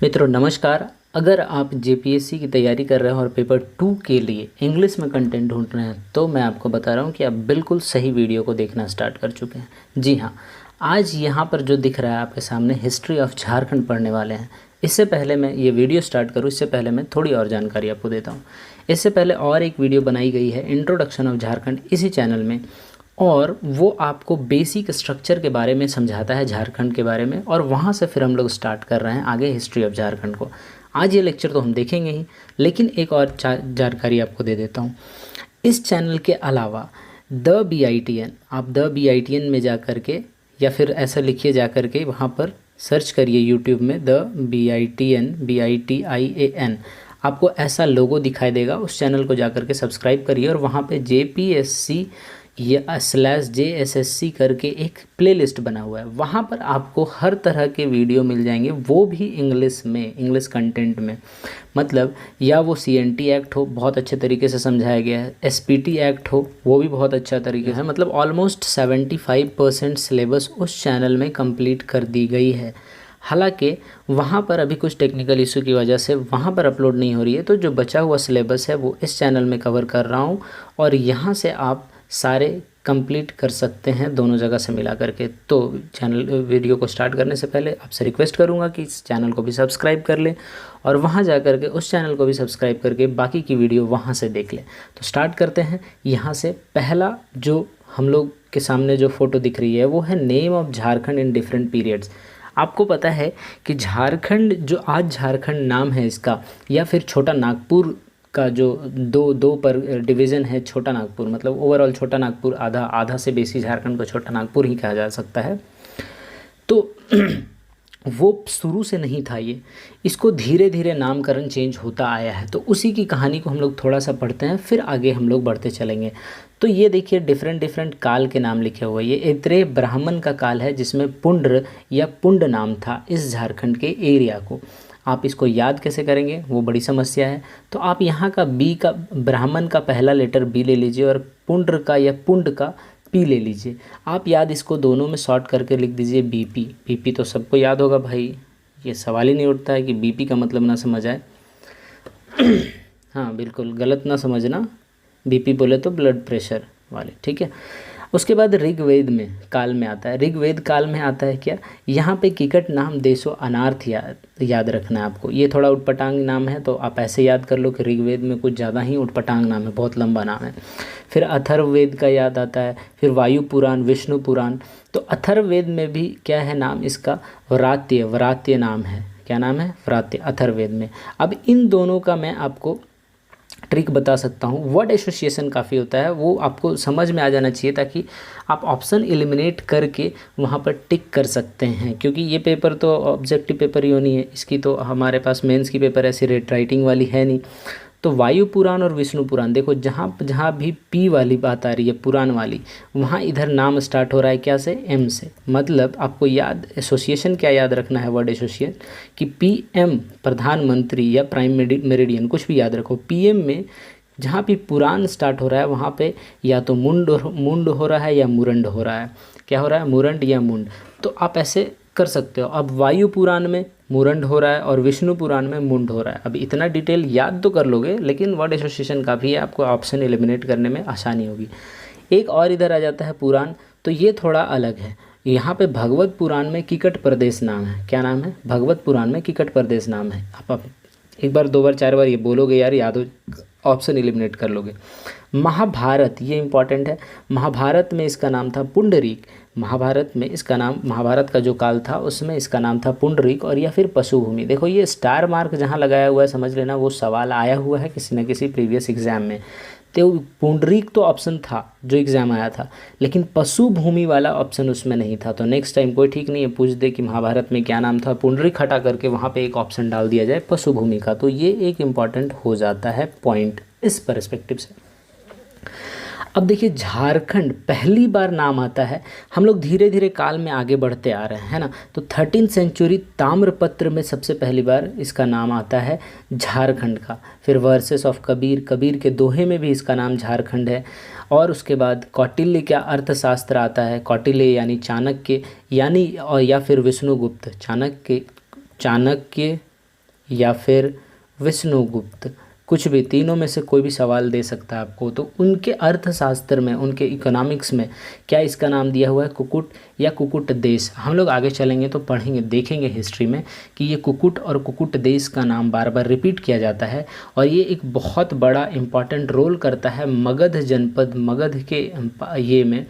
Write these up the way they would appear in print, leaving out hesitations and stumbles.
मित्रों नमस्कार। अगर आप जेपीएससी की तैयारी कर रहे हैं और पेपर 2 के लिए इंग्लिश में कंटेंट ढूंढ रहे हैं तो मैं आपको बता रहा हूं कि आप बिल्कुल सही वीडियो को देखना स्टार्ट कर चुके हैं। जी हाँ, आज यहाँ पर जो दिख रहा है आपके सामने हिस्ट्री ऑफ झारखंड पढ़ने वाले हैं। इससे पहले मैं ये वीडियो स्टार्ट करूँ इससे पहले मैं थोड़ी और जानकारी आपको देता हूँ। इससे पहले और एक वीडियो बनाई गई है इंट्रोडक्शन ऑफ झारखंड इसी चैनल में, और वो आपको बेसिक स्ट्रक्चर के बारे में समझाता है झारखंड के बारे में, और वहाँ से फिर हम लोग स्टार्ट कर रहे हैं आगे हिस्ट्री ऑफ झारखंड को। आज ये लेक्चर तो हम देखेंगे ही, लेकिन एक और जानकारी आपको दे देता हूँ। इस चैनल के अलावा द BITN, आप द BITN में जा कर के या फिर ऐसा लिखिए जा कर के वहाँ पर सर्च करिए यूट्यूब में द BITN BITIAN, आपको ऐसा लोगो दिखाई देगा। उस चैनल को जा कर के सब्सक्राइब करिए और वहाँ पे JPSC या /JSSC करके एक प्लेलिस्ट बना हुआ है। वहाँ पर आपको हर तरह के वीडियो मिल जाएंगे, वो भी इंग्लिश में, इंग्लिश कंटेंट में। मतलब या वो CNT एक्ट हो, बहुत अच्छे तरीके से समझाया गया है, SPT एक्ट हो, वो भी बहुत अच्छा तरीके से। मतलब ऑलमोस्ट 75% सिलेबस उस चैनल में कंप्लीट कर दी गई है। हालांकि वहाँ पर अभी कुछ टेक्निकल इशू की वजह से वहाँ पर अपलोड नहीं हो रही है, तो जो बचा हुआ सिलेबस है वो इस चैनल में कवर कर रहा हूँ, और यहाँ से आप सारे कंप्लीट कर सकते हैं दोनों जगह से मिला करके। तो चैनल वीडियो को स्टार्ट करने से पहले आपसे रिक्वेस्ट करूंगा कि इस चैनल को भी सब्सक्राइब कर लें, और वहां जा करके उस चैनल को भी सब्सक्राइब करके बाकी की वीडियो वहां से देख लें। तो स्टार्ट करते हैं। यहाँ से पहला जो हम लोग के सामने जो फ़ोटो दिख रही है वो है name of Jharkhand in different periods. आपको पता है कि झारखंड, जो आज झारखंड नाम है इसका, या फिर छोटा नागपुर का जो दो पर डिवीज़न है, छोटा नागपुर, मतलब ओवरऑल छोटा नागपुर, आधा से बेसी झारखंड को छोटा नागपुर ही कहा जा सकता है। तो वो शुरू से नहीं था, ये इसको धीरे धीरे नामकरण चेंज होता आया है। तो उसी की कहानी को हम लोग थोड़ा सा पढ़ते हैं, फिर आगे हम लोग बढ़ते चलेंगे। तो ये देखिए डिफरेंट काल के नाम लिखे हुए। ये ऐत्रेय ब्राह्मण का काल है जिसमें पुंड्र या पुंड नाम था इस झारखंड के एरिया को। आप इसको याद कैसे करेंगे वो बड़ी समस्या है। तो आप यहाँ का बी का, ब्राह्मण का पहला लेटर बी ले लीजिए और पुंड्र का या पुंड का पी ले लीजिए। आप याद इसको दोनों में शॉर्ट करके लिख दीजिए BP। BP तो सबको याद होगा भाई, ये सवाल ही नहीं उठता है कि BP का मतलब ना समझ आए। हाँ बिल्कुल गलत ना समझना, BP बोले तो ब्लड प्रेशर वाले, ठीक है। उसके बाद ऋग्वेद में काल में आता है। ऋग्वेद काल में आता है क्या, यहाँ पे किकट नाम देशो अनार्थ याद रखना है आपको। ये थोड़ा उटपटांग नाम है, तो आप ऐसे याद कर लो कि ऋग्वेद में कुछ ज़्यादा ही उटपटांग नाम है, बहुत लंबा नाम है। फिर अथर्ववेद का याद आता है, फिर वायु पुराण, विष्णु पुराण। तो अथर्ववेद में भी क्या है नाम इसका, व्रात्य नाम है। क्या नाम है, व्रात्य, अथर्ववेद में। अब इन दोनों का मैं आपको ट्रिक बता सकता हूँ। वर्ड एसोसिएशन काफ़ी होता है, वो आपको समझ में आ जाना चाहिए ताकि आप ऑप्शन एलिमिनेट करके वहाँ पर टिक कर सकते हैं। क्योंकि ये पेपर तो ऑब्जेक्टिव पेपर ही होनी है, इसकी तो हमारे पास मेंस की पेपर ऐसी रेट राइटिंग वाली है नहीं। तो वायु पुराण और विष्णु पुराण, देखो जहाँ भी P वाली बात आ रही है, पुराण वाली, वहाँ इधर नाम स्टार्ट हो रहा है क्या से, M से। मतलब आपको याद, एसोसिएशन क्या याद रखना है, वर्ड एसोसिएशन, कि PM प्रधानमंत्री या प्राइम मेरिडियन, कुछ भी याद रखो। PM में जहाँ भी पुराण स्टार्ट हो रहा है वहाँ पे या तो मुंड हो रहा है या मुरंड हो रहा है। क्या हो रहा है, मुरंड या मुंड। तो आप ऐसे कर सकते हो। अब वायु पुराण में मुरंड हो रहा है और विष्णु पुराण में मुंड हो रहा है। अब इतना डिटेल याद तो कर लोगे, लेकिन वर्ड एसोसिएशन काफ़ी है, आपको ऑप्शन एलिमिनेट करने में आसानी होगी। एक और इधर आ जाता है पुराण, तो ये थोड़ा अलग है। यहाँ पे भगवत पुराण में किकट प्रदेश नाम है। क्या नाम है, भगवत पुराण में किकट प्रदेश नाम है। आप एक बार, दो बार, चार बार ये बोलोगे यार, याद हो, ऑप्शन एलिमिनेट कर लोगे। महाभारत, ये इंपॉर्टेंट है। महाभारत में इसका नाम था पुंडरीक। महाभारत में इसका नाम, महाभारत का जो काल था उसमें इसका नाम था पुंडरीक, और या फिर पशुभूमि। देखो ये स्टार मार्क जहाँ लगाया हुआ है, समझ लेना वो सवाल आया हुआ है किसी न किसी प्रीवियस एग्जाम में। तो पुंडरीक तो ऑप्शन था जो एग्ज़ाम आया था, लेकिन पशुभूमि वाला ऑप्शन उसमें नहीं था। तो नेक्स्ट टाइम कोई ठीक नहीं है, पूछ दे कि महाभारत में क्या नाम था, पुंडरीक हटा करके वहाँ पे एक ऑप्शन डाल दिया जाए पशुभूमि का, तो ये एक इम्पॉर्टेंट हो जाता है पॉइंट इस पर्सपेक्टिव से। अब देखिए झारखंड पहली बार नाम आता है, हम लोग धीरे धीरे काल में आगे बढ़ते आ रहे हैं, है ना। तो 13th सेंचुरी ताम्रपत्र में सबसे पहली बार इसका नाम आता है झारखंड का। फिर वर्सेस ऑफ कबीर, कबीर के दोहे में भी इसका नाम झारखंड है। और उसके बाद कौटिल्य का अर्थशास्त्र आता है। कौटिल्य यानी चाणक्य, यानी और या फिर विष्णुगुप्त, चाणक्य या फिर विष्णुगुप्त, कुछ भी, तीनों में से कोई भी सवाल दे सकता है आपको। तो उनके अर्थशास्त्र में, उनके इकोनॉमिक्स में क्या इसका नाम दिया हुआ है? कुकुट या कुकुट देश। हम लोग आगे चलेंगे तो पढ़ेंगे, देखेंगे हिस्ट्री में कि ये कुकुट और कुकुट देश का नाम बार बार रिपीट किया जाता है और ये एक बहुत बड़ा इम्पॉर्टेंट रोल करता है मगध जनपद, मगध के ये में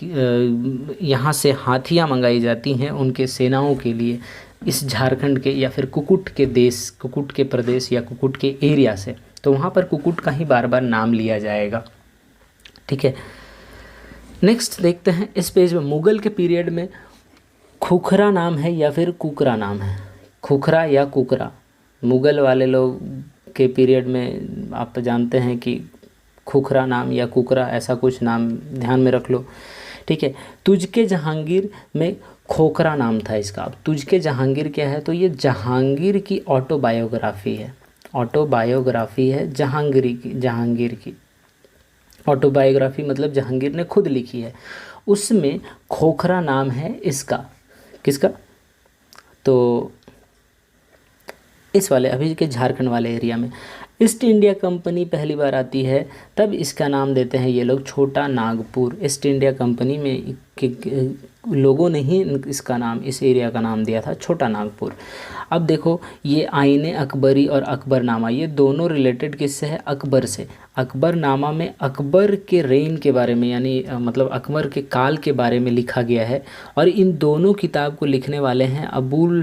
यहाँ से हाथियाँ मंगाई जाती हैं उनके सेनाओं के लिए इस झारखंड के या फिर कुकुट के देश, कुकुट के प्रदेश या कुकुट के एरिया से। तो वहाँ पर कुकुट का ही बार बार नाम लिया जाएगा। ठीक है, नेक्स्ट देखते हैं इस पेज में मुग़ल के पीरियड में खुखरा नाम है या फिर कुकरा नाम है? खुखरा या कुकरा। मुग़ल वाले लोग के पीरियड में आप तो जानते हैं कि खुखरा नाम या कुकरा, ऐसा कुछ नाम ध्यान में रख लो। ठीक है, तुझके जहांगीर में खोखरा नाम था इसका। अब तुझके जहांगीर क्या है? तो ये जहांगीर की ऑटोबायोग्राफी है, ऑटोबायोग्राफी है जहांगीर की ऑटोबायोग्राफी, मतलब जहांगीर ने खुद लिखी है। उसमें खोखरा नाम है इसका, किसका? तो इस वाले अभी के झारखंड वाले एरिया में ईस्ट इंडिया कंपनी पहली बार आती है, तब इसका नाम देते हैं ये लोग छोटा नागपुर। ईस्ट इंडिया कंपनी में लोगों ने ही इसका नाम, इस एरिया का नाम दिया था छोटा नागपुर। अब देखो ये आईने अकबरी और अकबरनामा, ये दोनों रिलेटेड किससे है? अकबर से। अकबरनामा में अकबर के रेन के बारे में, यानी मतलब अकबर के काल के बारे में लिखा गया है और इन दोनों किताब को लिखने वाले हैं अबुल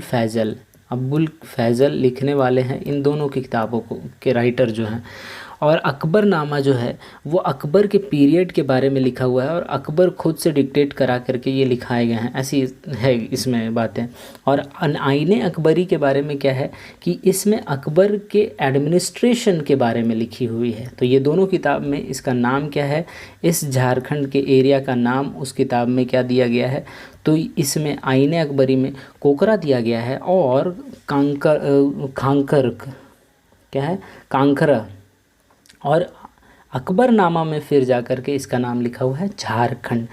फैज़ल लिखने वाले हैं इन दोनों की किताबों को के राइटर जो हैं। और अकबरनामा जो है वो अकबर के पीरियड के बारे में लिखा हुआ है और अकबर खुद से डिक्टेट करा करके ये लिखाए गए हैं, ऐसी है इसमें बातें। और आईने अकबरी के बारे में क्या है कि इसमें अकबर के एडमिनिस्ट्रेशन के बारे में लिखी हुई है। तो ये दोनों किताब में इसका नाम क्या है? इस झारखंड के एरिया का नाम उस किताब में क्या दिया गया है? तो इसमें आईने अकबरी में कोकरा दिया गया है और कांकरा, और अकबरनामा में फिर जा कर के इसका नाम लिखा हुआ है झारखंड।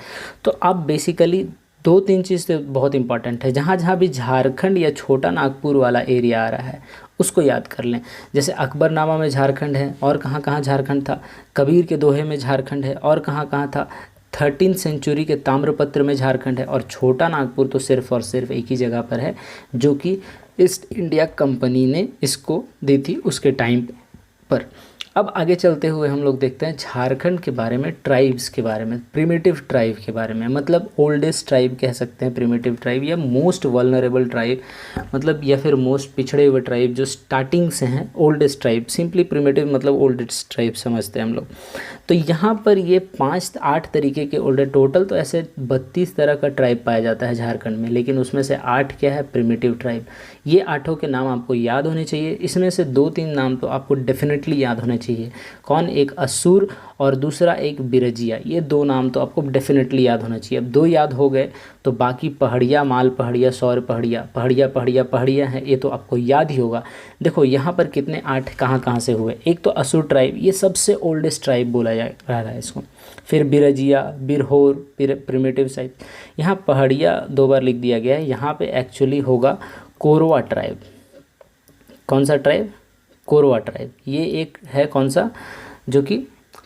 तो अब बेसिकली 2-3 चीज़ तो बहुत इंपॉर्टेंट है, जहाँ जहाँ भी झारखंड या छोटा नागपुर वाला एरिया आ रहा है उसको याद कर लें। जैसे अकबरनामा में झारखंड है, और कहाँ कहाँ झारखंड था? कबीर के दोहे में झारखंड है, और कहाँ कहाँ था? 13वीं सेंचुरी के ताम्रपत्र में झारखंड है। और छोटा नागपुर तो सिर्फ़ और सिर्फ एक ही जगह पर है, जो कि ईस्ट इंडिया कंपनी ने इसको दी थी उसके टाइम पर। अब आगे चलते हुए हम लोग देखते हैं झारखंड के बारे में, ट्राइब्स के बारे में, प्रिमिटिव ट्राइब के बारे में। मतलब ओल्डेस्ट ट्राइब कह सकते हैं प्रिमिटिव ट्राइब, या मोस्ट वल्नरेबल ट्राइब, मतलब या फिर मोस्ट पिछड़े हुए ट्राइब जो स्टार्टिंग से हैं। ओल्डेस्ट ट्राइब, सिंपली प्रिमिटिव मतलब ओल्डेस्ट ट्राइब समझते हैं हम लोग। तो यहाँ पर ये 5-8 तरीके के ओल्डर, टोटल तो ऐसे 32 तरह का ट्राइब पाया जाता है झारखंड में, लेकिन उसमें से 8 क्या है? Primitive tribe. ये 8 के नाम आपको याद होने चाहिए। इसमें से 2-3 नाम तो आपको डेफिनेटली याद होने चाहिए। कौन? एक असुर और दूसरा एक बिरजिया। ये 2 नाम तो आपको डेफिनेटली याद होना चाहिए। अब 2 याद हो गए तो बाकी पहाड़िया, माल पहाड़िया, सौर पहाड़िया है, ये तो आपको याद ही होगा। देखो यहाँ पर कितने 8 कहाँ कहाँ से हुए। एक तो असुर ट्राइब, ये सबसे ओल्डेस्ट ट्राइब बोला जा रहा है इसको। फिर बिरजिया, बिरहोर, प्रिमिटिव ट्राइब। यहाँ पहाड़िया 2 बार लिख दिया गया है, यहाँ पे एक्चुअली होगा कोरवा ट्राइब। कौन सा ट्राइब? कोरवा ट्राइब। ये एक है कौन सा? जो कि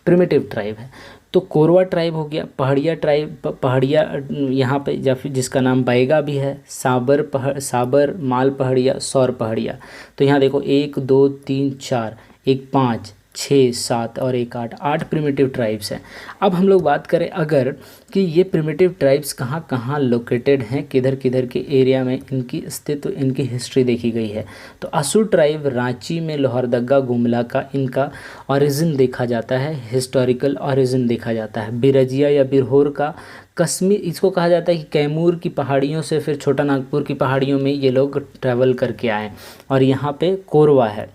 प्रिमिटिव ट्राइब है। तो कोरवा ट्राइब हो गया। पहाड़िया ट्राइब, पहाड़िया यहाँ पे या फिर जिसका नाम बैगा भी है, साबर, माल पहाड़िया, सौर पहाड़िया। तो यहाँ देखो 1 2 3 4, एक 5 6 7 और एक 8 प्रिमिटिव ट्राइब्स हैं। अब हम लोग बात करें अगर कि ये प्रिमिटिव ट्राइब्स कहाँ कहाँ लोकेटेड हैं, किधर किधर के एरिया में इनकी अस्तित्व, इनकी हिस्ट्री देखी गई है। तो असुर ट्राइब रांची में लोहरदगा गुमला का इनका ओरिजिन देखा जाता है, हिस्टोरिकल ओरिजिन देखा जाता है। बिरजिया या बिरहोर का कश्मीर, इसको कहा जाता है कि कैमूर की पहाड़ियों से फिर छोटा नागपुर की पहाड़ियों में ये लोग ट्रैवल करके आए, और यहाँ पे कोरवा है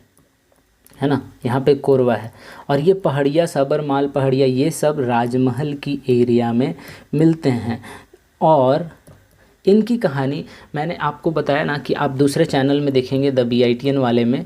ना, यहाँ पे कोरवा है। और ये पहाड़िया, साबर, माल पहाड़िया, ये सब राजमहल की एरिया में मिलते हैं। और इनकी कहानी मैंने आपको बताया ना कि आप दूसरे चैनल में देखेंगे, द BITN वाले में,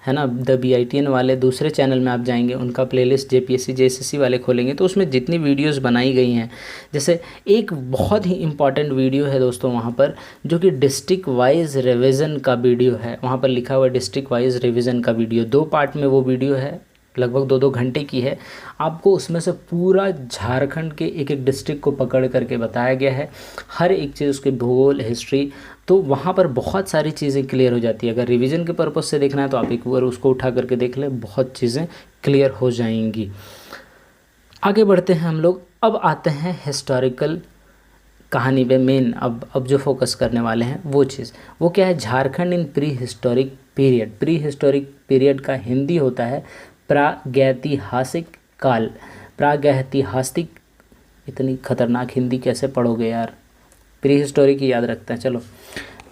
है ना। द BITN वाले दूसरे चैनल में आप जाएंगे, उनका प्लेलिस्ट JPSC JSSC वाले खोलेंगे तो उसमें जितनी वीडियोस बनाई गई हैं, जैसे एक बहुत ही इम्पॉर्टेंट वीडियो है दोस्तों वहाँ पर, जो कि डिस्ट्रिक्ट वाइज रिवीजन का वीडियो है। वहाँ पर लिखा हुआ है डिस्ट्रिक्ट वाइज रिवीजन का वीडियो, 2 पार्ट में वो वीडियो है, लगभग 2-2 घंटे की है। आपको उसमें से पूरा झारखंड के एक एक डिस्ट्रिक्ट को पकड़ करके बताया गया है, हर एक चीज़, उसके भूगोल, हिस्ट्री। तो वहाँ पर बहुत सारी चीज़ें क्लियर हो जाती है। अगर रिवीजन के पर्पज़ से देखना है तो आप एक बार उसको उठा करके देख लें, बहुत चीज़ें क्लियर हो जाएंगी। आगे बढ़ते हैं हम लोग। अब आते हैं हिस्टोरिकल कहानी पे मेन। अब जो फोकस करने वाले हैं वो चीज़, वो क्या है, झारखंड इन pre historic period. Pre historic period का हिंदी होता है प्रागैतिहासिक काल। प्रागैतिहासिक, इतनी खतरनाक हिंदी कैसे पढ़ोगे यार, प्री हिस्टोरिक ही याद रखते हैं। चलो,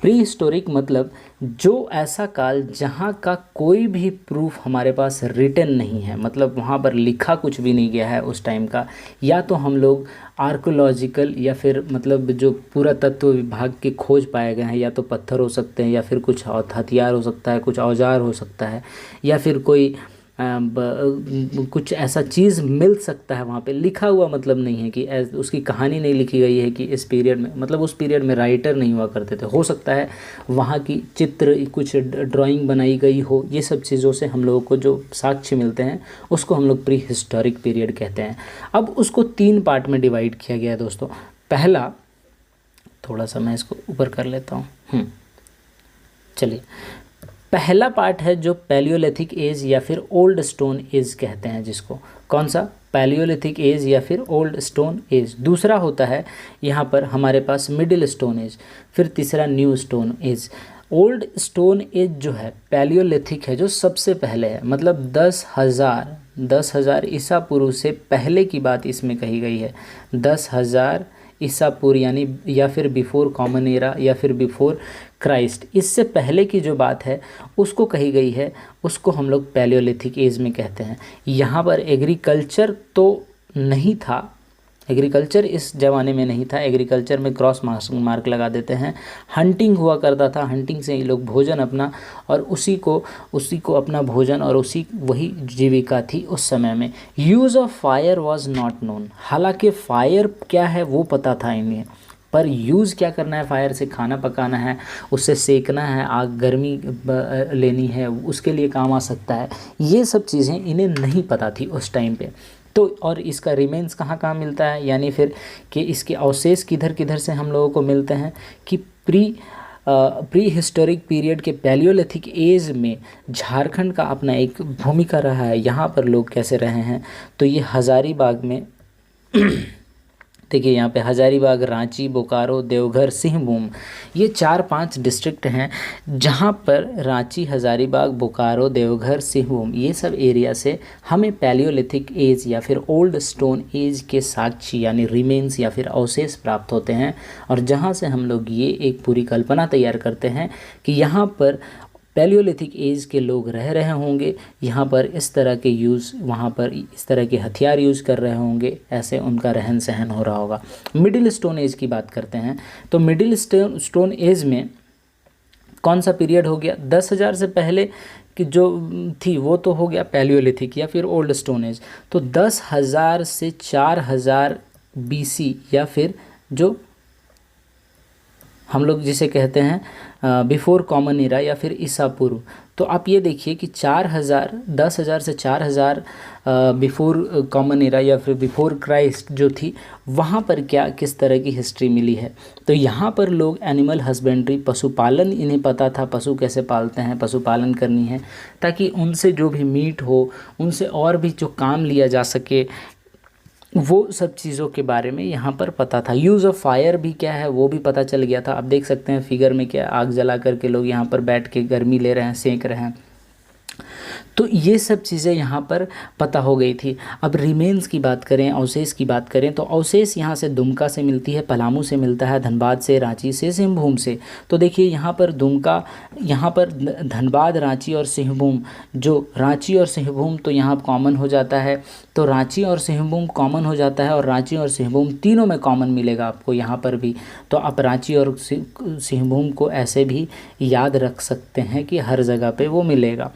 प्री हिस्टोरिक मतलब जो ऐसा काल जहाँ का कोई भी प्रूफ हमारे पास रिटन नहीं है, मतलब वहाँ पर लिखा कुछ भी नहीं गया है उस टाइम का, या तो हम लोग आर्कोलॉजिकल या फिर मतलब जो पुरातत्व विभाग के खोज पाए गए हैं, या तो पत्थर हो सकते हैं, या फिर कुछ हथियार हो सकता है, कुछ औजार हो सकता है, या फिर कोई कुछ ऐसा चीज़ मिल सकता है वहाँ पे। लिखा हुआ मतलब नहीं है कि उसकी कहानी नहीं लिखी गई है कि इस पीरियड में, मतलब उस पीरियड में राइटर नहीं हुआ करते थे। हो सकता है वहाँ की चित्र, कुछ ड्राइंग बनाई गई हो, ये सब चीज़ों से हम लोगों को जो साक्ष्य मिलते हैं उसको हम लोग प्री हिस्टोरिक पीरियड कहते हैं। अब उसको 3 पार्ट में डिवाइड किया गया है दोस्तों। पहला, थोड़ा सा मैं इसको ऊपर कर लेता हूँ, चलिए। पहला पार्ट है जो पैलियोलिथिक एज या फिर ओल्ड स्टोन एज कहते हैं, जिसको कौन सा, पैलियोलिथिक एज या फिर ओल्ड स्टोन एज। दूसरा होता है यहाँ पर हमारे पास मिडिल स्टोन एज, फिर तीसरा new stone age. Old stone age जो है, पैलियोलिथिक है जो सबसे पहले है, मतलब 10,000 ईसा पूर्व से पहले की बात इसमें कही गई है। 10,000 ईसा पूर्व यानी, या फिर बिफोर कॉमन एरा, या फिर बिफोर क्राइस्ट, इससे पहले की जो बात है उसको कही गई है, उसको हम लोग पैलियोलिथिक एज में कहते हैं। यहाँ पर एग्रीकल्चर तो नहीं था, एग्रीकल्चर इस ज़माने में नहीं था। एग्रीकल्चर में क्रॉस मार्क लगा देते हैं। हंटिंग हुआ करता था, हंटिंग से ये लोग भोजन अपना, और उसी को अपना भोजन और वही जीविका थी उस समय में। Use of fire was not known, हालांकि फायर क्या है वो पता था इन्हें, पर यूज़ क्या करना है, फायर से खाना पकाना है, उससे सेकना है, आग गर्मी लेनी है, उसके लिए काम आ सकता है, ये सब चीज़ें इन्हें नहीं पता थी उस टाइम पे। तो और इसका रिमेन्स कहाँ कहाँ मिलता है, यानी फिर कि इसके अवशेष किधर किधर से हम लोगों को मिलते हैं, कि प्री हिस्टोरिक पीरियड के पैलियोलिथिक एज में झारखंड का अपना एक भूमिका रहा है। यहाँ पर लोग कैसे रहे हैं, तो ये हज़ारीबाग में देखिए, यहाँ पे हज़ारीबाग, रांची, बोकारो, देवघर, सिंहभूम, ये 4-5 डिस्ट्रिक्ट हैं जहाँ पर रांची, हज़ारीबाग, बोकारो, देवघर, सिंहभूम, ये सब एरिया से हमें पैलियोलिथिक एज या फिर ओल्ड स्टोन एज के साक्ष्य यानी रिमेन्स या फिर अवशेष प्राप्त होते हैं। और जहाँ से हम लोग ये एक पूरी कल्पना तैयार करते हैं कि यहाँ पर पैलियोलिथिक एज के लोग रह रहे होंगे, यहाँ पर इस तरह के यूज़, वहाँ पर इस तरह के हथियार यूज़ कर रहे होंगे, ऐसे उनका रहन सहन हो रहा होगा। मिडिल स्टोन एज की बात करते हैं, तो मिडिल स्टोन एज में कौन सा पीरियड हो गया, 10,000 से पहले की जो थी वो तो हो गया पैलियोलिथिक या फिर ओल्ड स्टोन एज। तो 10,000 से 4,000 BC या फिर जो हम लोग जिसे कहते हैं बिफोर कॉमन एरा या फिर ईसा पूर्व। तो आप ये देखिए कि 10,000 से 4,000 बिफोर कॉमन एरा या फिर बिफोर क्राइस्ट जो थी, वहाँ पर क्या किस तरह की हिस्ट्री मिली है। तो यहाँ पर लोग एनिमल हस्बेंड्री, पशुपालन इन्हें पता था, पशु कैसे पालते हैं, पशुपालन करनी है ताकि उनसे जो भी मीट हो, उनसे और भी जो काम लिया जा सके, वो सब चीज़ों के बारे में यहाँ पर पता था। यूज़ ऑफ फायर भी क्या है वो भी पता चल गया था। आप देख सकते हैं फिगर में क्या, आग जला करके लोग यहाँ पर बैठ के गर्मी ले रहे हैं, सेंक रहे हैं। तो ये सब चीज़ें यहाँ पर पता हो गई थी। अब रिमेन्स की बात करें, अवशेष की बात करें, तो अवशेष यहाँ से दुमका से मिलती है, पलामू से मिलता है, धनबाद से, रांची से, सिंहभूम से। तो देखिए यहाँ पर दुमका, यहाँ पर धनबाद, रांची और सिंहभूम, जो रांची और सिंहभूम तो यहाँ कॉमन हो जाता है, तो रांची और सिंहभूम कॉमन हो जाता है, और रांची और सिंहभूम तीनों में कॉमन मिलेगा आपको यहाँ पर भी। तो आप रांची और सिंहभूम को ऐसे भी याद रख सकते हैं कि हर जगह पे वो मिलेगा।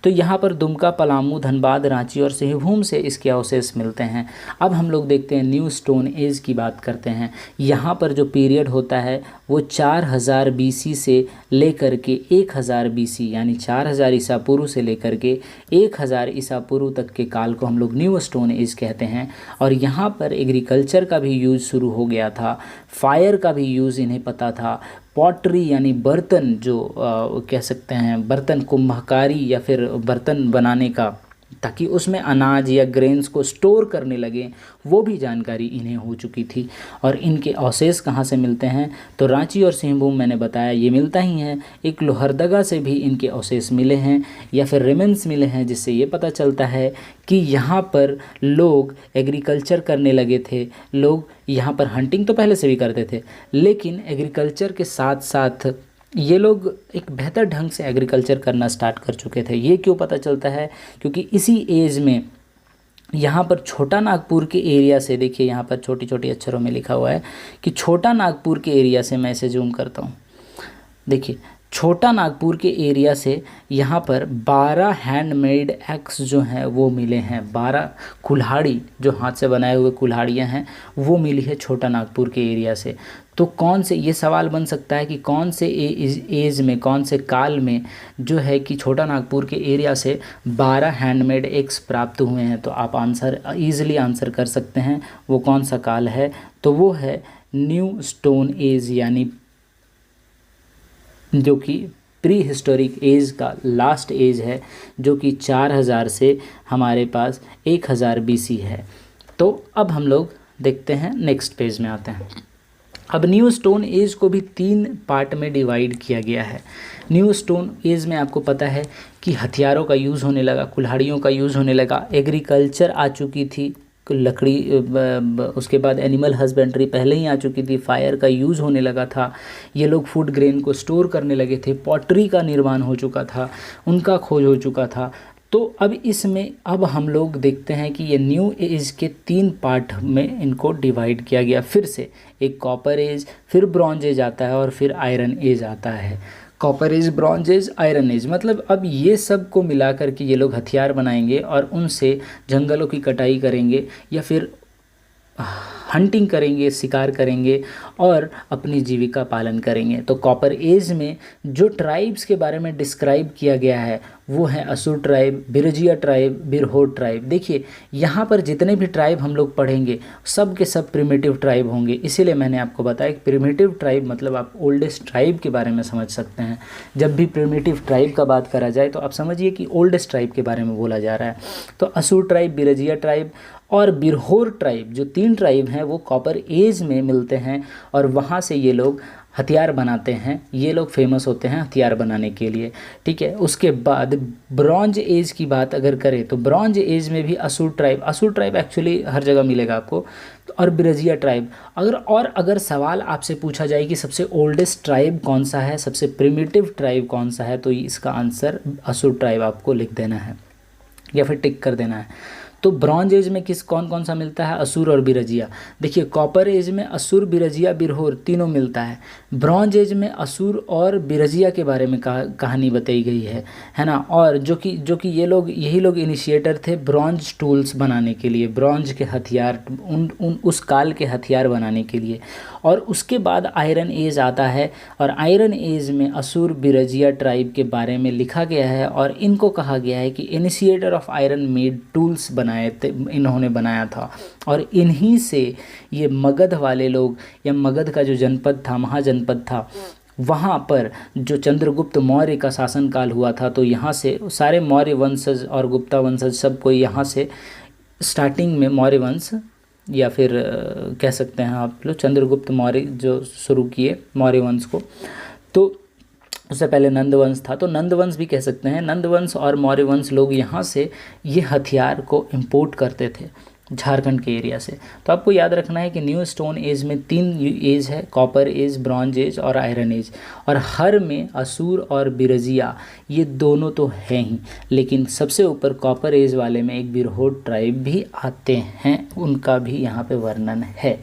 तो यहाँ पर दुमका, पलामू, धनबाद, रांची और सिंहभूम से इसके अवशेष मिलते हैं। अब हम लोग देखते हैं न्यू स्टोन एज की बात करते हैं। यहाँ पर जो पीरियड होता है वो 4000 BC से लेकर के 1000 BC यानी 4000 ईसा पूर्व से लेकर के 1000 ईसा पूर्व तक के काल को हम लोग न्यू स्टोन एज कहते हैं। और यहाँ पर एग्रीकल्चर का भी यूज़ शुरू हो गया था, फायर का भी यूज़ इन्हें पता था, पॉटरी यानी बर्तन जो कह सकते हैं बर्तन कुम्भकारी या फिर बर्तन बनाने का, ताकि उसमें अनाज या ग्रेन्स को स्टोर करने लगे, वो भी जानकारी इन्हें हो चुकी थी। और इनके अवशेष कहाँ से मिलते हैं, तो रांची और सिंहभूम मैंने बताया ये मिलता ही है। एक लोहरदगा से भी इनके अवशेष मिले हैं या फिर रेमेंस मिले हैं, जिससे ये पता चलता है कि यहाँ पर लोग एग्रीकल्चर करने लगे थे। लोग यहाँ पर हंटिंग तो पहले से भी करते थे, लेकिन एग्रीकल्चर के साथ साथ ये लोग एक बेहतर ढंग से एग्रीकल्चर करना स्टार्ट कर चुके थे। ये क्यों पता चलता है, क्योंकि इसी एज में यहाँ पर छोटा नागपुर के एरिया से, देखिए यहाँ पर छोटी छोटी अक्षरों में लिखा हुआ है कि छोटा नागपुर के एरिया से, मैं इसे जूम करता हूँ, देखिए छोटा नागपुर के एरिया से यहाँ पर 12 हैंडमेड एक्स जो हैं वो मिले हैं। 12 कुल्हाड़ी जो हाथ से बनाए हुए कुल्हाड़ियाँ हैं वो मिली है छोटा नागपुर के एरिया से। तो कौन से, ये सवाल बन सकता है कि कौन से एज में, कौन से काल में जो है कि छोटा नागपुर के एरिया से 12 हैंडमेड एक्स प्राप्त हुए हैं। तो आप आंसर ईजिली आंसर कर सकते हैं वो कौन सा काल है, तो वो है न्यू स्टोन एज, यानी जो कि प्री हिस्टोरिक एज का लास्ट एज है, जो कि 4000 से हमारे पास 1000 BC है। तो अब हम लोग देखते हैं, नेक्स्ट पेज में आते हैं। अब न्यू स्टोन एज को भी 3 पार्ट में डिवाइड किया गया है। न्यू स्टोन एज में आपको पता है कि हथियारों का यूज़ होने लगा, कुल्हाड़ियों का यूज़ होने लगा, एग्रीकल्चर आ चुकी थी, लकड़ी, उसके बाद एनिमल हस्बेंड्री पहले ही आ चुकी थी, फायर का यूज़ होने लगा था, ये लोग फूड ग्रेन को स्टोर करने लगे थे, पॉटरी का निर्माण हो चुका था, उनका खोज हो चुका था। तो अब इसमें अब हम लोग देखते हैं कि ये न्यू एज के 3 पार्ट में इनको डिवाइड किया गया फिर से। एक कॉपर एज, फिर ब्रॉन्ज एज आता है और फिर आयरन एज आता है। Copper age, bronze age, iron age, मतलब अब ये सब को मिला कर के ये लोग हथियार बनाएंगे और उनसे जंगलों की कटाई करेंगे या फिर हंटिंग करेंगे, शिकार करेंगे और अपनी जीविका पालन करेंगे। तो कॉपर एज में जो ट्राइब्स के बारे में डिस्क्राइब किया गया है वो है असुर tribe, Birjia tribe, Birhor tribe. देखिए यहाँ पर जितने भी ट्राइब हम लोग पढ़ेंगे सब के सब प्रिमिटिव ट्राइब होंगे, इसीलिए मैंने आपको बताया कि प्रिमिटिव ट्राइब मतलब आप ओल्डेस्ट ट्राइब के बारे में समझ सकते हैं। जब भी प्रिमिटिव ट्राइब का बात करा जाए तो आप समझिए कि ओल्डेस्ट ट्राइब के बारे में बोला जा रहा है। तो असुर ट्राइब, बिरजिया ट्राइब और बिरहोर ट्राइब, जो 3 ट्राइब हैं वो कॉपर एज में मिलते हैं और वहाँ से ये लोग हथियार बनाते हैं। ये लोग फेमस होते हैं हथियार बनाने के लिए, ठीक है। उसके बाद ब्रॉन्ज एज की बात अगर करें तो ब्रॉन्ज एज में भी असुर ट्राइब एक्चुअली हर जगह मिलेगा आपको, और बिरजिया ट्राइब। अगर सवाल आपसे पूछा जाए कि सबसे ओल्डेस्ट ट्राइब कौन सा है, सबसे प्रिमिटिव ट्राइब कौन सा है, तो इसका आंसर असुर ट्राइब आपको लिख देना है या फिर टिक कर देना है। तो ब्रॉन्ज एज में कौन कौन सा मिलता है, असुर और बिरजिया। देखिए कॉपर एज में असुर, बिरजिया, बिरहोर तीनों मिलता है। ब्रॉन्ज एज में असुर और बिरजिया के बारे में कहानी बताई गई है ना। और जो कि यही लोग इनिशिएटर थे ब्रॉन्ज टूल्स बनाने के लिए, ब्रॉन्ज के हथियार, उस काल के हथियार बनाने के लिए। और उसके बाद आयरन एज आता है और आयरन एज में असुर, बिरजिया ट्राइब के बारे में लिखा गया है और इनको कहा गया है कि initiator of iron made tools इन्होंने बनाया था। और इन्हीं से ये मगध वाले लोग, या मगध का जो जनपद था, महाजनपद था, वहाँ पर जो चंद्रगुप्त मौर्य का शासनकाल हुआ था, तो यहाँ से सारे मौर्य वंशज और गुप्ता वंशज सबको यहाँ से स्टार्टिंग में मौर्य वंश, या फिर कह सकते हैं आप लोग चंद्रगुप्त मौर्य जो शुरू किए मौर्य वंश को, तो उससे पहले नंदवंश था, तो नंदवंश भी कह सकते हैं। नंदवंश और मौर्य वंश लोग यहाँ से ये हथियार को इंपोर्ट करते थे झारखंड के एरिया से। तो आपको याद रखना है कि न्यू स्टोन एज में 3 एज है, कॉपर एज, ब्रॉन्ज एज और आयरन एज। और हर में असुर और बिरजिया ये दोनों तो हैं ही, लेकिन सबसे ऊपर कॉपर एज वाले में एक बिरहोर ट्राइब भी आते हैं, उनका भी यहाँ पे वर्णन है।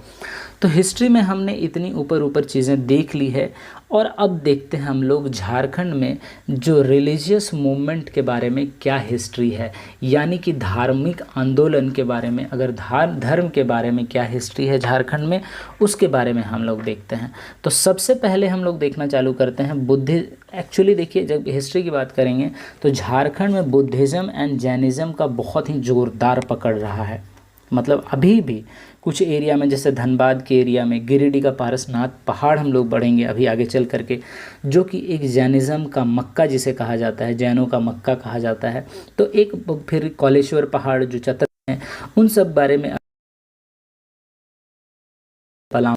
तो हिस्ट्री में हमने इतनी ऊपर चीज़ें देख ली है और अब देखते हैं हम लोग झारखंड में जो रिलीजियस मूवमेंट के बारे में क्या हिस्ट्री है, यानी कि धार्मिक आंदोलन के बारे में, अगर धर्म के बारे में क्या हिस्ट्री है झारखंड में, उसके बारे में हम लोग देखते हैं। तो सबसे पहले हम लोग देखना चालू करते हैं एक्चुअली देखिए, जब हिस्ट्री की बात करेंगे तो झारखंड में बुद्धिज़्म एंड जैनिज़्म का बहुत ही ज़ोरदार पकड़ रहा है। मतलब अभी भी कुछ एरिया में, जैसे धनबाद के एरिया में गिरिडीह का पारसनाथ पहाड़ हम लोग बढ़ेंगे अभी आगे चल करके, जो कि एक जैनिज़्म का मक्का जिसे कहा जाता है, जैनों का मक्का कहा जाता है। तो एक फिर कौलेश्वर पहाड़ जो चतर हैं, उन सब बारे में पलामू,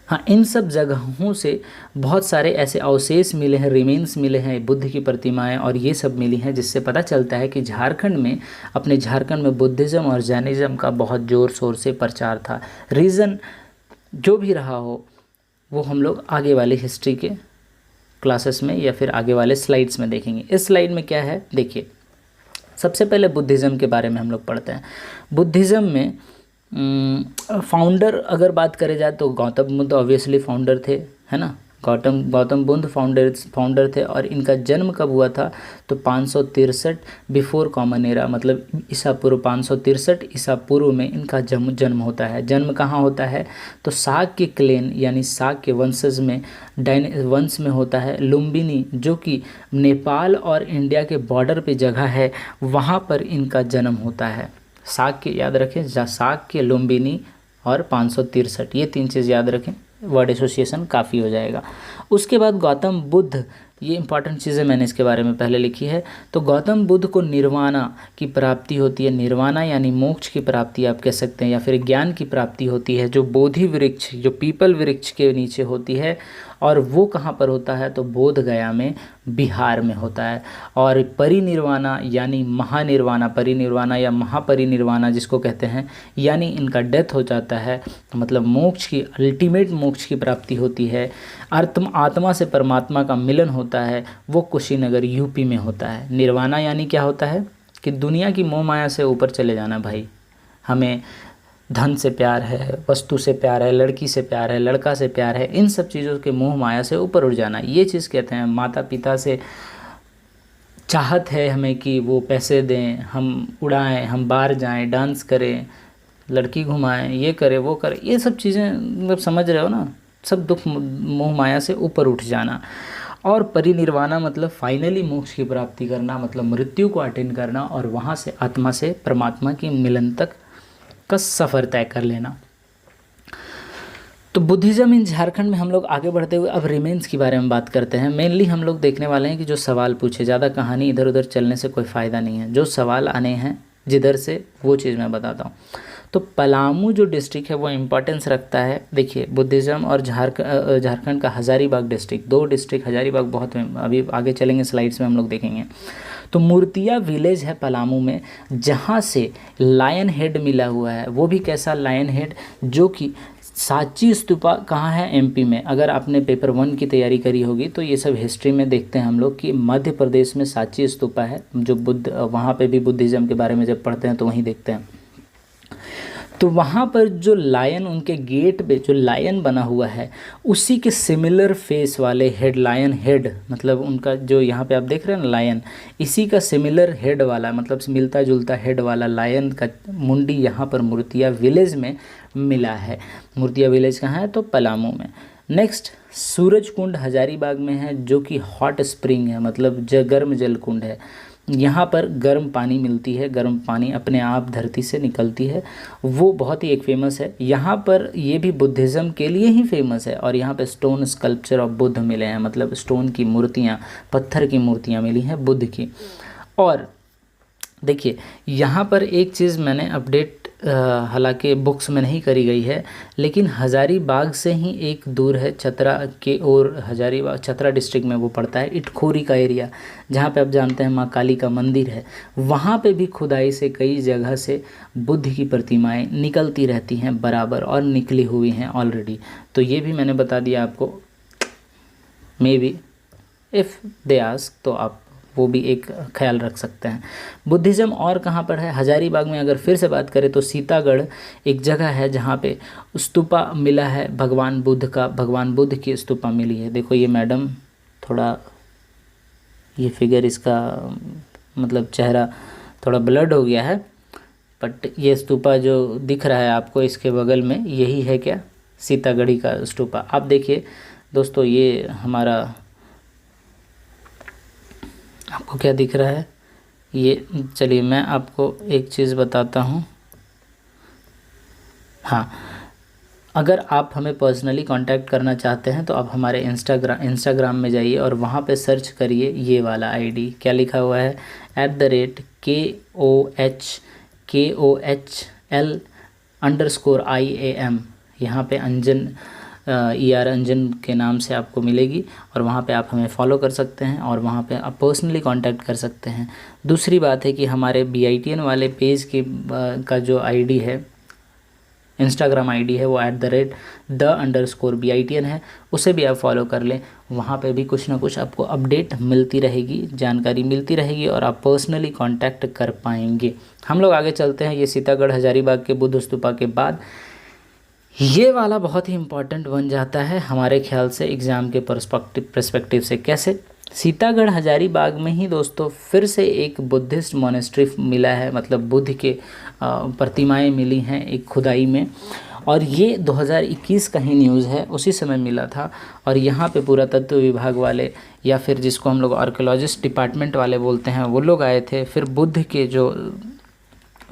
हाँ, इन सब जगहों से बहुत सारे ऐसे अवशेष मिले हैं, रिमेन्स मिले हैं, बुद्ध की प्रतिमाएं और ये सब मिली हैं, जिससे पता चलता है कि झारखंड में, अपने झारखंड में बुद्धिज़्म और जैनिज़्म का बहुत ज़ोर शोर से प्रचार था। रीज़न जो भी रहा हो वो हम लोग आगे वाली हिस्ट्री के क्लासेस में या फिर आगे वाले स्लाइड्स में देखेंगे। इस स्लाइड में क्या है देखिए, सबसे पहले बुद्धिज़्म के बारे में हम लोग पढ़ते हैं। बुद्धिज़्म में फाउंडर अगर बात करे जाए तो गौतम बुद्ध ऑब्वियसली फाउंडर थे, है ना। गौतम बुद्ध फाउंडर थे। और इनका जन्म कब हुआ था तो 563 बिफोर कॉमन एरा, मतलब ईसा पूर्व 563 ईसा पूर्व में इनका जन्म होता है। जन्म कहाँ होता है तो साग के क्लेन यानी साग के वंशज में, वंश में होता है, लुम्बिनी, जो कि नेपाल और इंडिया के बॉर्डर पे जगह है, वहाँ पर इनका जन्म होता है। साग के याद रखें, साग के, लुम्बिनी और 563, ये 3 चीज़ याद रखें, वर्ड एसोसिएशन काफ़ी हो जाएगा। उसके बाद गौतम बुद्ध, ये इंपॉर्टेंट चीज़ें मैंने इसके बारे में पहले लिखी है। तो गौतम बुद्ध को निर्वाणा की प्राप्ति होती है। निर्वाणा यानी मोक्ष की प्राप्ति आप कह सकते हैं, या फिर ज्ञान की प्राप्ति होती है, जो बोधि वृक्ष, जो पीपल वृक्ष के नीचे होती है। और वो कहाँ पर होता है तो बोध गया में, बिहार में होता है। और परिनिर्वाणा यानी महानिर्वाणा, परिनिर्वाणा या महापरिनिर्वाणा जिसको कहते हैं, यानी इनका डेथ हो जाता है, मतलब मोक्ष की, अल्टीमेट मोक्ष की प्राप्ति होती है। आत्मा से परमात्मा का मिलन होता है, वो कुशीनगर यूपी में होता है। निर्वाणा यानी क्या होता है कि दुनिया की मोह माया से ऊपर चले जाना भाई। हमें धन से प्यार है, वस्तु से प्यार है, लड़की से प्यार है, लड़का से प्यार है, इन सब चीज़ों के मोह माया से ऊपर उठ जाना, ये चीज़ कहते हैं। माता पिता से चाहत है हमें कि वो पैसे दें, हम उड़ाएं, हम बाहर जाएं, डांस करें, लड़की घुमाएं, ये करें वो करें, ये सब चीज़ें मतलब समझ रहे हो ना, सब दुख मोह माया से ऊपर उठ जाना। और परिनिर्वाणा मतलब फाइनली मोक्ष की प्राप्ति करना, मतलब मृत्यु को अटेंड करना और वहाँ से आत्मा से परमात्मा की मिलन तक का सफ़र तय कर लेना। तो बुद्धिज़्म इन झारखंड में हम लोग आगे बढ़ते हुए अब रिमेन्स के बारे में बात करते हैं। मेनली हम लोग देखने वाले हैं कि जो सवाल पूछे, ज़्यादा कहानी इधर उधर चलने से कोई फ़ायदा नहीं है, जो सवाल आने हैं जिधर से वो चीज़ मैं बताता हूँ। तो पलामू जो डिस्ट्रिक्ट है वो इम्पोर्टेंस रखता है। देखिए बुद्धिज़्म और झारखंड का हज़ारीबाग डिस्ट्रिक्ट, 2 डिस्ट्रिक्ट, हज़ारीबाग बहुत, अभी आगे चलेंगे स्लाइड्स में हम लोग देखेंगे। तो मूर्तिया विलेज है पलामू में, जहाँ से लायन हेड मिला हुआ है। वो भी कैसा लायन हेड, जो कि सांची स्तूपा कहाँ है एमपी में। अगर आपने पेपर 1 की तैयारी करी होगी तो ये सब हिस्ट्री में देखते हैं हम लोग कि मध्य प्रदेश में सांची स्तूपा है, जो बुद्ध, वहाँ पे भी बुद्धिज़्म के बारे में जब पढ़ते हैं तो वहीं देखते हैं। तो वहाँ पर जो लायन, उनके गेट पे जो लायन बना हुआ है, उसी के सिमिलर फेस वाले हेड, लायन हेड, मतलब उनका जो यहाँ पे आप देख रहे हैं ना लायन, इसी का सिमिलर हेड वाला, मतलब मिलता जुलता हेड वाला लायन का मुंडी यहाँ पर मूर्तिया विलेज में मिला है। मूर्तिया विलेज कहाँ है तो पलामू में। नेक्स्ट सूरज कुंड हजारीबाग में है, जो कि हॉट स्प्रिंग है, मतलब गर्म जल कुंड है। यहाँ पर गर्म पानी मिलती है, गर्म पानी अपने आप धरती से निकलती है, वो बहुत ही एक फेमस है। यहाँ पर ये भी बुद्धिज़्म के लिए ही फेमस है। और यहाँ पे स्टोन स्कल्पचर ऑफ बुद्ध मिले हैं, मतलब स्टोन की मूर्तियाँ, पत्थर की मूर्तियाँ मिली हैं बुद्ध की। और देखिए यहाँ पर एक चीज़ मैंने अपडेट हालांकि बुक्स में नहीं करी गई है, लेकिन हज़ारीबाग से ही एक दूर है चतरा के, और हज़ारीबाग चतरा डिस्ट्रिक्ट में वो पड़ता है, इटखोरी का एरिया, जहाँ पे आप जानते हैं माँ काली का मंदिर है। वहाँ पे भी खुदाई से कई जगह से बुद्ध की प्रतिमाएं निकलती रहती हैं बराबर, और निकली हुई हैं ऑलरेडी। तो ये भी मैंने बता दिया आपको, may be if they ask तो आप वो भी एक ख्याल रख सकते हैं। बुद्धिज़्म और कहाँ पर है, हजारीबाग में अगर फिर से बात करें तो सीतागढ़ एक जगह है जहाँ पे स्तूपा मिला है भगवान बुद्ध का, भगवान बुद्ध की स्तूपा मिली है। देखो ये मैडम थोड़ा, ये फिगर इसका मतलब चेहरा थोड़ा ब्लड हो गया है, बट ये स्तूपा जो दिख रहा है आपको इसके बगल में, यही है क्या, सीतागढ़ी का स्तूपा। आप देखिए दोस्तों, ये हमारा आपको क्या दिख रहा है ये, चलिए मैं आपको एक चीज़ बताता हूँ। हाँ, अगर आप हमें पर्सनली कांटेक्ट करना चाहते हैं तो आप हमारे इंस्टाग्राम में जाइए और वहाँ पे सर्च करिए ये वाला आईडी, क्या लिखा हुआ है, @KOHL_IAM। यहाँ पे अंजन ER अंजन के नाम से आपको मिलेगी और वहाँ पे आप हमें फॉलो कर सकते हैं और वहाँ पे आप पर्सनली कांटेक्ट कर सकते हैं। दूसरी बात है कि हमारे BITN वाले पेज के का जो आईडी है, इंस्टाग्राम आईडी है, वो @the_BITN है, उसे भी आप फॉलो कर लें। वहाँ पे भी कुछ ना कुछ आपको अपडेट मिलती रहेगी, जानकारी मिलती रहेगी और आप पर्सनली कांटेक्ट कर पाएंगे। हम लोग आगे चलते हैं। ये सीतागढ़ हजारीबाग के बुद्ध स्तूपा के बाद ये वाला बहुत ही इम्पॉर्टेंट बन जाता है हमारे ख्याल से एग्ज़ाम के पर्सपेक्टिव से। कैसे, सीतागढ़ हजारीबाग में ही दोस्तों फिर से एक बुद्धिस्ट मोनेस्ट्री मिला है, मतलब बुद्ध के प्रतिमाएं मिली हैं एक खुदाई में, और ये 2021 का ही न्यूज़ है, उसी समय मिला था। और यहाँ पे पुरातत्व विभाग वाले या फिर जिसको हम लोग आर्कियोलॉजिस्ट डिपार्टमेंट वाले बोलते हैं, वो लोग आए थे। फिर बुद्ध के जो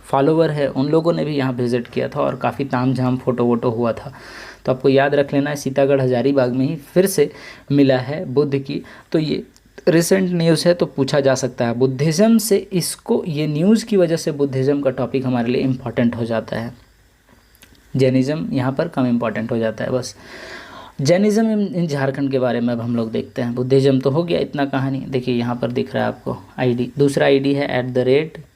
फॉलोवर है उन लोगों ने भी यहाँ विज़िट किया था और काफ़ी तामझाम फ़ोटो वोटो हुआ था। तो आपको याद रख लेना है, सीतागढ़ हजारीबाग में ही फिर से मिला है बुद्ध की। तो ये रिसेंट न्यूज़ है तो पूछा जा सकता है बुद्धिज़्म से, इसको ये न्यूज़ की वजह से बुद्धिज़्म का टॉपिक हमारे लिए इम्पॉर्टेंट हो जाता है, जैनिज़्म यहाँ पर कम इम्पॉर्टेंट हो जाता है। बस जैनिज़्म इन झारखंड के बारे में अब हम लोग देखते हैं। बुद्धिज़्म तो हो गया, इतना कहानी। देखिए यहाँ पर दिख रहा है आपको आईडी, दूसरा आईडी है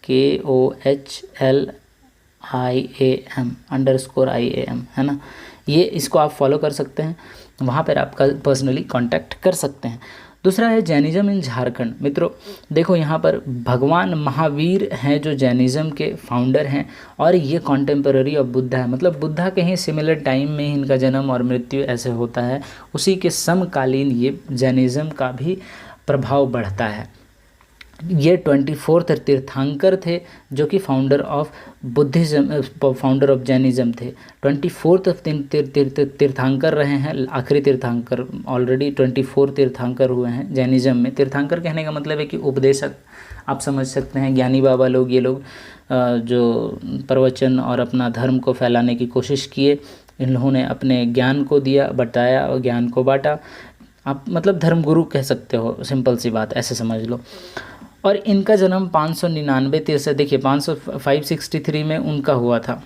@KOHLIAM_IAM, है ना। ये इसको आप फॉलो कर सकते हैं, वहाँ पर आपका पर्सनली कांटेक्ट कर सकते हैं। दूसरा है जैनिज़्म इन झारखंड। मित्रों देखो, यहाँ पर भगवान महावीर हैं जो जैनिज़्म के फाउंडर हैं, और ये कॉन्टेम्पररी ऑफ बुद्धा है, मतलब बुद्धा के ही सिमिलर टाइम में ही इनका जन्म और मृत्यु ऐसे होता है, उसी के समकालीन ये जैनिज़्म का भी प्रभाव बढ़ता है। ये 24th तीर्थंकर थे जो कि founder of Buddhism, founder of Jainism थे। 24th तीर्थंकर रहे हैं, आखिरी तीर्थंकर। ऑलरेडी 24 तीर्थंकर हुए हैं जैनिज़्म में। तीर्थंकर कहने का मतलब है कि उपदेशक, आप समझ सकते हैं, ज्ञानी बाबा लोग, ये लोग जो प्रवचन और अपना धर्म को फैलाने की कोशिश किए। इन्होंने अपने ज्ञान को दिया, बताया और ज्ञान को बांटा। आप मतलब धर्मगुरु कह सकते हो, सिंपल सी बात, ऐसे समझ लो। और इनका जन्म 599 से, देखिए 563 में उनका हुआ था,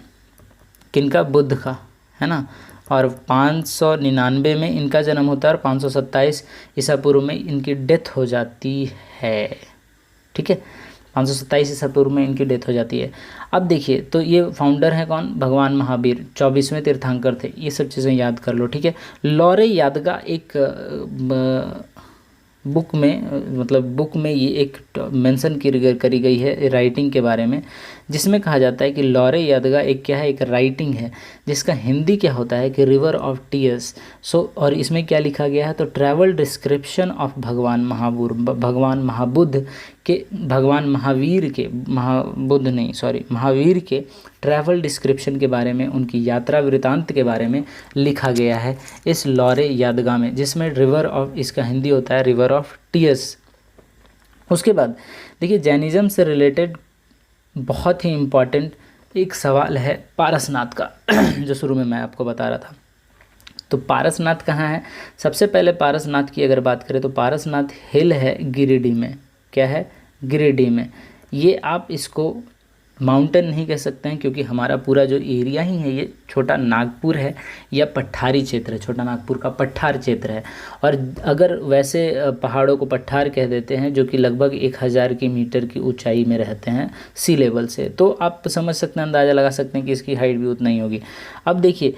किनका, बुद्ध का, है ना। और 599 में इनका जन्म होता है और 527 ईसा पूर्व में इनकी डेथ हो जाती है। ठीक है, 527 ईसा पूर्व में इनकी डेथ हो जाती है। अब देखिए, तो ये फाउंडर हैं कौन, भगवान महावीर, 24वें तीर्थंकर थे। ये सब चीज़ें याद कर लो, ठीक है। लॉरे यादगा एक बुक में, मतलब बुक में ये एक मेंशन करी गई है राइटिंग के बारे में, जिसमें कहा जाता है कि लॉरे यादगा एक क्या है, एक राइटिंग है जिसका हिंदी क्या होता है कि रिवर ऑफ टीयर्स। और इसमें क्या लिखा गया है, तो ट्रैवल डिस्क्रिप्शन ऑफ भगवान महाबुद्ध के, भगवान महावीर के, महावीर के ट्रैवल डिस्क्रिप्शन के बारे में, उनकी यात्रा वृतांत के बारे में लिखा गया है इस लॉरे यादगा में, जिसमें रिवर ऑफ, इसका हिंदी होता है रिवर ऑफ टीयर्स। उसके बाद देखिए, जैनिज़्म से रिलेटेड बहुत ही इम्पॉर्टेंट एक सवाल है पारसनाथ का जो शुरू में मैं आपको बता रहा था। तो पारसनाथ कहाँ है? सबसे पहले पारसनाथ की अगर बात करें तो पारसनाथ हिल है गिरिडीह में। क्या है? गिरिडीह में। ये आप इसको माउंटेन नहीं कह सकते हैं क्योंकि हमारा पूरा जो एरिया ही है ये छोटा नागपुर है या पठारी क्षेत्र है, छोटा नागपुर का पठार क्षेत्र है। और अगर वैसे पहाड़ों को पठार कह देते हैं जो कि लगभग 1000 मीटर की ऊंचाई में रहते हैं सी लेवल से, तो आप समझ सकते हैं, अंदाज़ा लगा सकते हैं कि इसकी हाइट भी उतना ही होगी। अब देखिए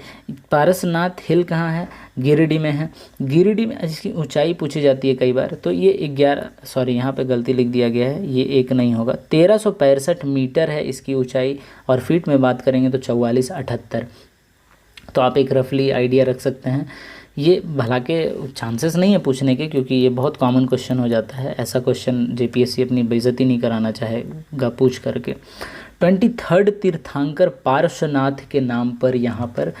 पारसनाथ हिल कहाँ है, गिरिडीह में है। गिरिडीह में इसकी ऊंचाई पूछी जाती है कई बार, तो ये 11 सॉरी यहाँ पे गलती लिख दिया गया है, ये 1 नहीं होगा, 1365 मीटर है इसकी ऊंचाई। और फीट में बात करेंगे तो 4478। तो आप एक रफली आइडिया रख सकते हैं। ये भला के चांसेस नहीं है पूछने के, क्योंकि ये बहुत कॉमन क्वेश्चन हो जाता है। ऐसा क्वेश्चन जेपीएससी अपनी बेइज्जती नहीं कराना चाहेगा पूछ करके। 23rd तीर्थंकर पार्श्वनाथ के नाम पर यहाँ पर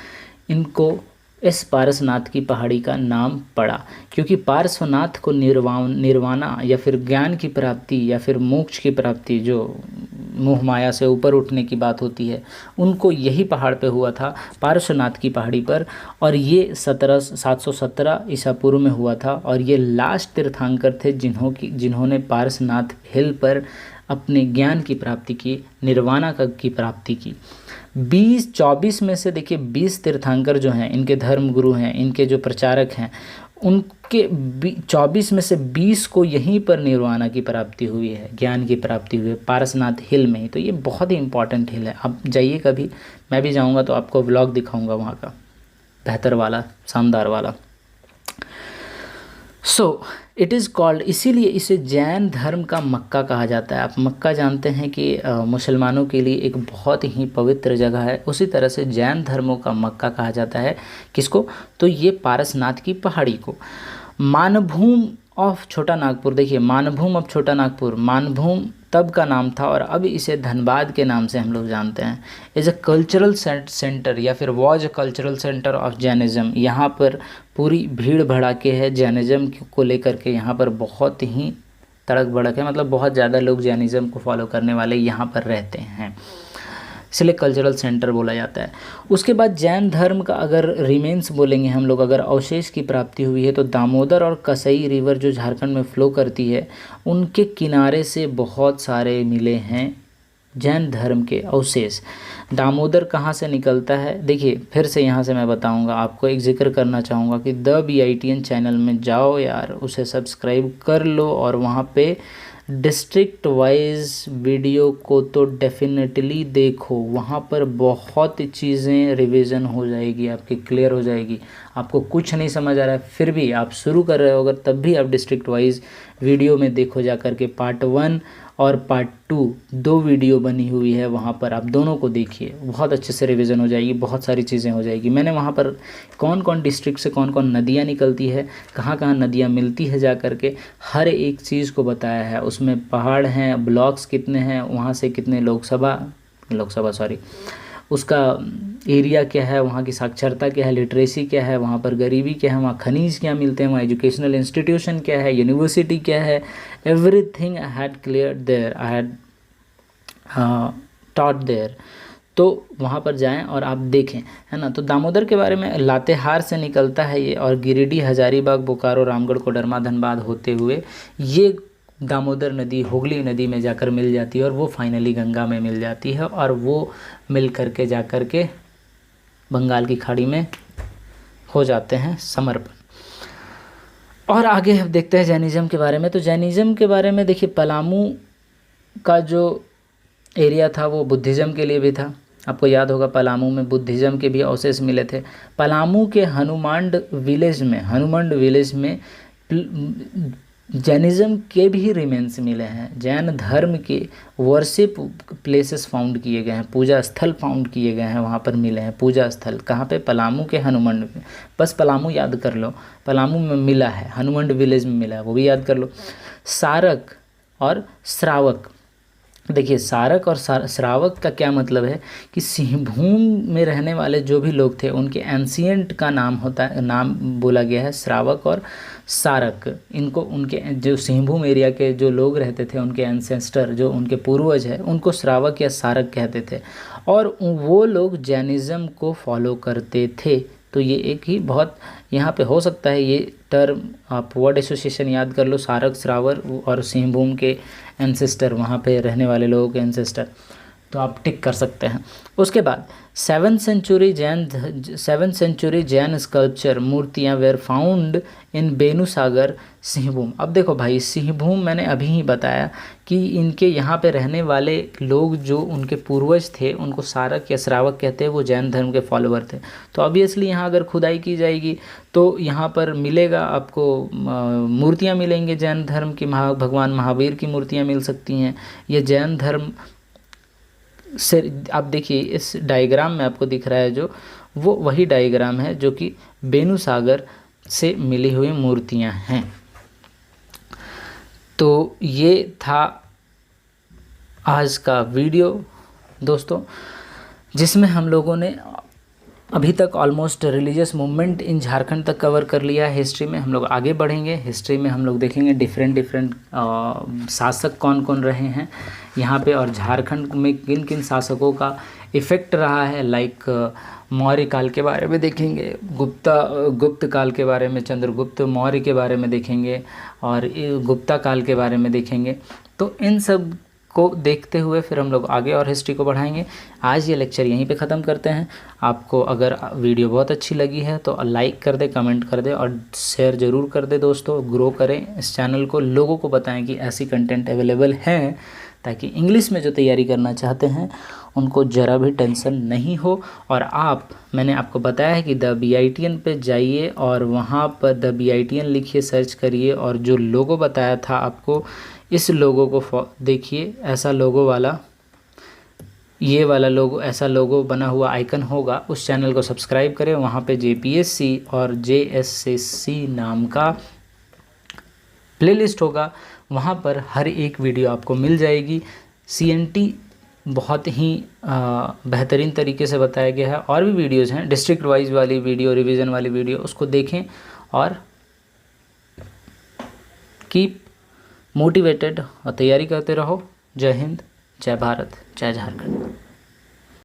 इनको इस पारसनाथ की पहाड़ी का नाम पड़ा, क्योंकि पार्श्वनाथ को निर्वाणा या फिर ज्ञान की प्राप्ति या फिर मोक्ष की प्राप्ति, जो मोह माया से ऊपर उठने की बात होती है, उनको यही पहाड़ पे हुआ था, पार्श्वनाथ की पहाड़ी पर। और ये 717 ईसा पूर्व में हुआ था। और ये लास्ट तीर्थंकर थे जिन्होंने पार्श्वनाथ हिल पर अपने ज्ञान की प्राप्ति की, निर्वाणा की प्राप्ति की। 24 में से देखिए 20 तीर्थंकर जो हैं, इनके धर्म गुरु हैं, इनके जो प्रचारक हैं, उनके 24 में से 20 को यहीं पर निर्वाणा की प्राप्ति हुई है, ज्ञान की प्राप्ति हुई है पारसनाथ हिल में ही। तो ये बहुत ही इंपॉर्टेंट हिल है। आप जाइए कभी, मैं भी जाऊंगा तो आपको व्लॉग दिखाऊंगा वहाँ का, बेहतर वाला, शानदार वाला। सो इट इज़ कॉल्ड, इसीलिए इसे जैन धर्म का मक्का कहा जाता है। आप मक्का जानते हैं कि मुसलमानों के लिए एक बहुत ही पवित्र जगह है, उसी तरह से जैन धर्मों का मक्का कहा जाता है। किसको? तो ये पारसनाथ की पहाड़ी को। मानभूम ऑफ छोटा नागपुर, देखिए मानभूम ऑफ छोटा नागपुर, मानभूम तब का नाम था और अब इसे धनबाद के नाम से हम लोग जानते हैं। इज़ अ कल्चरल सेंटर या फिर was a cultural centre of Jainism. यहाँ पर पूरी भीड़ भड़ाके है जैनिज़्म को लेकर के, यहाँ पर बहुत ही तड़क भड़क है, मतलब बहुत ज़्यादा लोग जैनिज़्म को फॉलो करने वाले यहाँ पर रहते हैं, इसलिए कल्चरल सेंटर बोला जाता है। उसके बाद जैन धर्म का अगर रिमेन्स बोलेंगे हम लोग, अगर अवशेष की प्राप्ति हुई है तो दामोदर और कसई रिवर जो झारखंड में फ़्लो करती है, उनके किनारे से बहुत सारे मिले हैं जैन धर्म के अवशेष। दामोदर कहाँ से निकलता है? देखिए फिर से यहाँ से मैं बताऊँगा आपको, एक जिक्र करना चाहूँगा कि द BITN चैनल में जाओ यार, उसे सब्सक्राइब कर लो और वहाँ पे डिस्ट्रिक्ट वाइज वीडियो को तो डेफिनेटली देखो। वहाँ पर बहुत चीज़ें रिवीजन हो जाएगी, आपकी क्लियर हो जाएगी। आपको कुछ नहीं समझ आ रहा है फिर भी आप शुरू कर रहे हो अगर, तब भी आप डिस्ट्रिक्ट वाइज वीडियो में देखो जा कर के। पार्ट 1 और पार्ट 2 2 वीडियो बनी हुई है, वहाँ पर आप दोनों को देखिए, बहुत अच्छे से रिवीजन हो जाएगी, बहुत सारी चीज़ें हो जाएगी। मैंने वहाँ पर कौन कौन डिस्ट्रिक्ट से कौन कौन नदियाँ निकलती है, कहाँ कहाँ नदियाँ मिलती है जा कर के, हर एक चीज़ को बताया है। उसमें पहाड़ हैं, ब्लॉक्स कितने हैं, वहाँ से कितने लोकसभा सॉरी उसका एरिया क्या है, वहाँ की साक्षरता क्या है, लिटरेसी क्या है, वहाँ पर गरीबी क्या है, वहाँ खनिज क्या मिलते हैं, वहाँ एजुकेशनल इंस्टीट्यूशन क्या है, यूनिवर्सिटी क्या है, everything I had clear there, I had taught there. तो वहाँ पर जाएं और आप देखें, है ना। तो दामोदर के बारे में, लातेहार से निकलता है ये और गिरिडीह, हजारीबाग, बोकारो, रामगढ़, कोडरमा, धनबाद होते हुए ये दामोदर नदी हुगली नदी में जाकर मिल जाती है और वो फाइनली गंगा में मिल जाती है और वो मिल करके जाकर के बंगाल की खाड़ी में हो जाते हैं समर्पण। और आगे अब देखते हैं जैनिज़्म के बारे में। तो जैनिज़्म के बारे में देखिए, पलामू का जो एरिया था वो बुद्धिज़्म के लिए भी था। आपको याद होगा पलामू में बुद्धिज़्म के भी अवशेष मिले थे। पलामू के हनुमांड विलेज में जैनिज़्म के भी रिमेन्स मिले हैं। जैन धर्म के वर्शिप प्लेसेस फाउंड किए गए हैं, पूजा स्थल फाउंड किए गए हैं, वहाँ पर मिले हैं पूजा स्थल। कहाँ पे? पलामू के हनुमंड में। बस पलामू याद कर लो, पलामू में मिला है, हनुमंड विलेज में मिला है, वो भी याद कर लो। सारक और श्रावक, देखिए सारक और श्रावक का क्या मतलब है कि सिंहभूम में रहने वाले जो भी लोग थे उनके एंशियंट का नाम होता है, नाम बोला गया है श्रावक और सारक। इनको उनके जो सिंहभूम एरिया के जो लोग रहते थे, उनके एंसेस्टर जो उनके पूर्वज है, उनको श्रावक या सारक कहते थे और वो लोग जैनिज़्म को फॉलो करते थे। तो ये एक ही बहुत यहाँ पे हो सकता है ये टर्म, आप वर्ड एसोसिएशन याद कर लो, सारक, श्रावर और सिंहभूम के एंसेस्टर, वहाँ पे रहने वाले लोगों के एंसेस्टर। तो आप टिक कर सकते हैं। उसके बाद 7th सेंचुरी जैन स्कल्पचर मूर्तियाँ वेर फाउंड इन बेनुसागर सिंहभूम। अब देखो भाई, सिंहभूम मैंने अभी ही बताया कि इनके यहाँ पे रहने वाले लोग जो उनके पूर्वज थे उनको सारक या श्रावक कहते हैं, वो जैन धर्म के फॉलोअर थे। तो ऑब्वियसली यहाँ अगर खुदाई की जाएगी तो यहाँ पर मिलेगा आपको मूर्तियाँ मिलेंगी जैन धर्म की, भगवान महावीर की मूर्तियाँ मिल सकती हैं। ये जैन धर्म से आप देखिए इस डायग्राम में आपको दिख रहा है जो, वो वही डायग्राम है जो कि बेनुसागर से मिली हुई मूर्तियां हैं। तो ये था आज का वीडियो दोस्तों, जिसमें हम लोगों ने अभी तक almost religious movement in Jharkhand तक कवर कर लिया है। हिस्ट्री में हम लोग आगे बढ़ेंगे, हिस्ट्री में हम लोग देखेंगे डिफरेंट शासक कौन कौन रहे हैं यहाँ पे, और झारखंड में किन किन शासकों का इफ़ेक्ट रहा है। लाइक मौर्य काल के बारे में देखेंगे, गुप्त काल के बारे में, चंद्रगुप्त मौर्य के बारे में देखेंगे, और गुप्ता काल के बारे में देखेंगे। तो इन सब को देखते हुए फिर हम लोग आगे और हिस्ट्री को बढ़ाएंगे। आज ये लेक्चर यहीं पे ख़त्म करते हैं। आपको अगर वीडियो बहुत अच्छी लगी है तो लाइक कर दे, कमेंट कर दे और शेयर ज़रूर कर दे दोस्तों। ग्रो करें इस चैनल को, लोगों को बताएं कि ऐसी कंटेंट अवेलेबल हैं, ताकि इंग्लिश में जो तैयारी करना चाहते हैं उनको ज़रा भी टेंशन नहीं हो। और मैंने आपको बताया है कि द BITN पे जाइए और वहाँ पर द BITN लिखिए, सर्च करिए, और जो लोगो बताया था आपको, इस लोगो को देखिए, ऐसा लोगो वाला, ये वाला लोगो, ऐसा लोगो बना हुआ आइकन होगा। उस चैनल को सब्सक्राइब करें, वहाँ पे JPSC और JSSC नाम का प्लेलिस्ट होगा, वहाँ पर हर एक वीडियो आपको मिल जाएगी। CNT बहुत ही बेहतरीन तरीके से बताया गया है। और भी वीडियोज़ हैं, डिस्ट्रिक्ट वाइज वाली वीडियो, रिवीजन वाली वीडियो, उसको देखें और कीप मोटिवेटेड और तैयारी करते रहो। जय हिंद, जय भारत, जय झारखंड।